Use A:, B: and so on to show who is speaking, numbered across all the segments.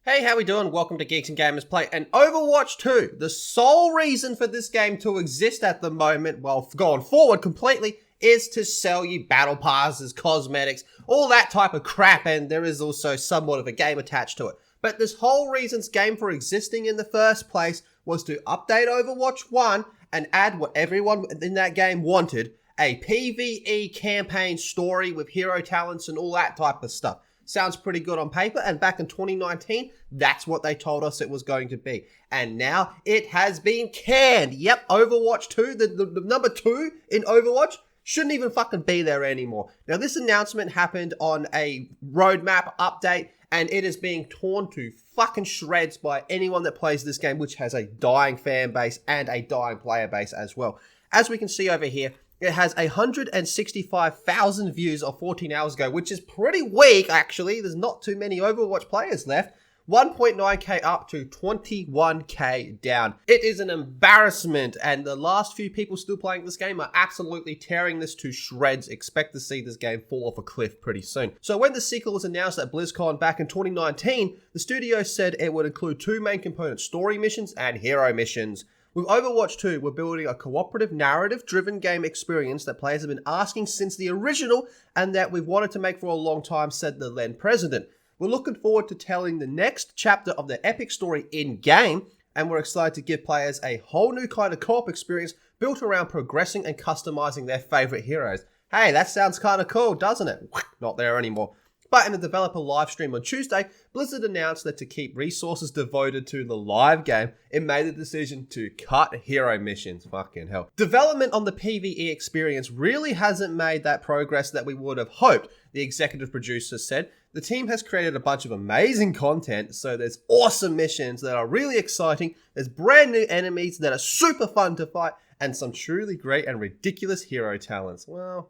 A: Hey, how we doing? Welcome to Geeks and Gamers Play. And Overwatch 2, the sole reason for this game to exist at the moment, well, going forward completely, is to sell you battle passes, cosmetics, all that type of crap, and there is also somewhat of a game attached to it. But this whole reason's game for existing in the first place was to update Overwatch 1 and add what everyone in that game wanted, a PVE campaign story with hero talents and all that type of stuff. Sounds pretty good on paper, and back in 2019, that's what they told us it was going to be. And now it has been canned. Yep, Overwatch 2, the number 2 in Overwatch, shouldn't even fucking be there anymore. Now, this announcement happened on a roadmap update, and it is being torn to fucking shreds by anyone that plays this game, which has a dying fan base and a dying player base as well. As we can see over here, it has 165,000 views of 14 hours ago, which is pretty weak, actually. There's not too many Overwatch players left. 1.9k up to 21k down. It is an embarrassment, and the last few people still playing this game are absolutely tearing this to shreds. Expect to see this game fall off a cliff pretty soon. So when the sequel was announced at BlizzCon back in 2019, the studio said it would include two main components, story missions and hero missions. With Overwatch 2, we're building a cooperative, narrative-driven game experience that players have been asking since the original and that we've wanted to make for a long time, said the then president. We're looking forward to telling the next chapter of the epic story in-game, and we're excited to give players a whole new kind of co-op experience built around progressing and customizing their favorite heroes. Hey, that sounds kind of cool, doesn't it? Not there anymore. But in the developer live stream on Tuesday, Blizzard announced that to keep resources devoted to the live game, it made the decision to cut hero missions. Fucking hell. Development on the PVE experience really hasn't made that progress that we would have hoped, the executive producer said. The team has created a bunch of amazing content, so there's awesome missions that are really exciting, there's brand new enemies that are super fun to fight, and some truly great and ridiculous hero talents. Well,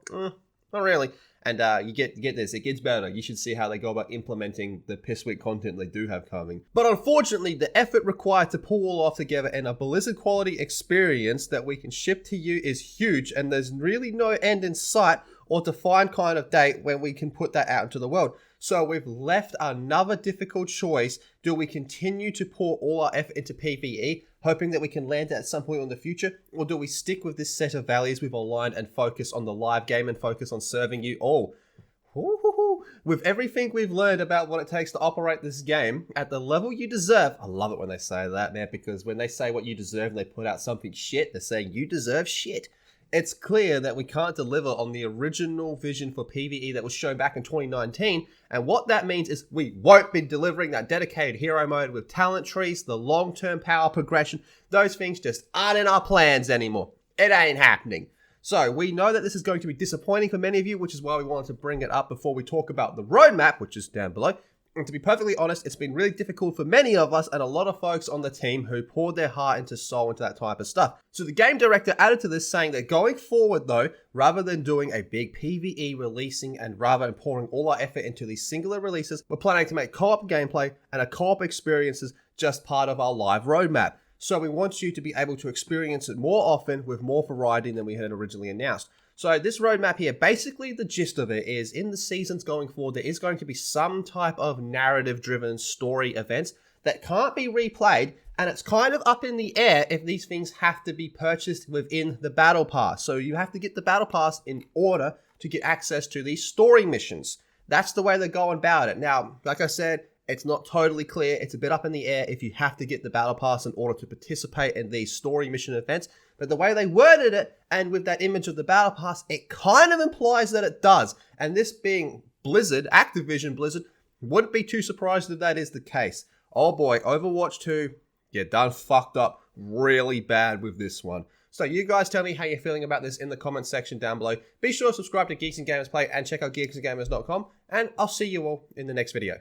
A: not really. And you get this, it gets better. You should see how they go about implementing the piss-weak content they do have coming. But unfortunately, the effort required to pull all off together in a Blizzard quality experience that we can ship to you is huge, and there's really no end in sight or defined kind of date when we can put that out into the world. So we've left another difficult choice. Do we continue to pour all our effort into PvE, hoping that we can land it at some point in the future? Or do we stick with this set of values we've aligned and focus on the live game and focus on serving you all? With everything we've learned about what it takes to operate this game at the level you deserve. I love it when they say that, man, because when they say what you deserve and they put out something shit, they're saying you deserve shit. It's clear that we can't deliver on the original vision for PvE that was shown back in 2019, and what that means is we won't be delivering that dedicated hero mode with talent trees, the long-term power progression. Those things just aren't in our plans anymore. It ain't happening. So we know that this is going to be disappointing for many of you, which is why we wanted to bring it up before we talk about the roadmap, which is down below. And to be perfectly honest, it's been really difficult for many of us and a lot of folks on the team who poured their heart and soul into that type of stuff. So the game director added to this saying that going forward though, rather than doing a big PvE releasing and rather than pouring all our effort into these singular releases, we're planning to make co-op gameplay and a co-op experiences just part of our live roadmap. So we want you to be able to experience it more often with more variety than we had originally announced. So this roadmap here, basically the gist of it is in the seasons going forward, there is going to be some type of narrative-driven story events that can't be replayed, and it's kind of up in the air if these things have to be purchased within the Battle Pass. So you have to get the Battle Pass in order to get access to these story missions. That's the way they're going about it. Now, like I said, it's not totally clear. It's a bit up in the air if you have to get the Battle Pass in order to participate in these story mission events. But the way they worded it, and with that image of the Battle Pass, it kind of implies that it does. And this being Blizzard, Activision Blizzard, wouldn't be too surprised if that is the case. Oh boy, Overwatch 2, you done fucked up really bad with this one. So you guys tell me how you're feeling about this in the comment section down below. Be sure to subscribe to Geeks and Gamers Play and check out geeksandgamers.com. And I'll see you all in the next video.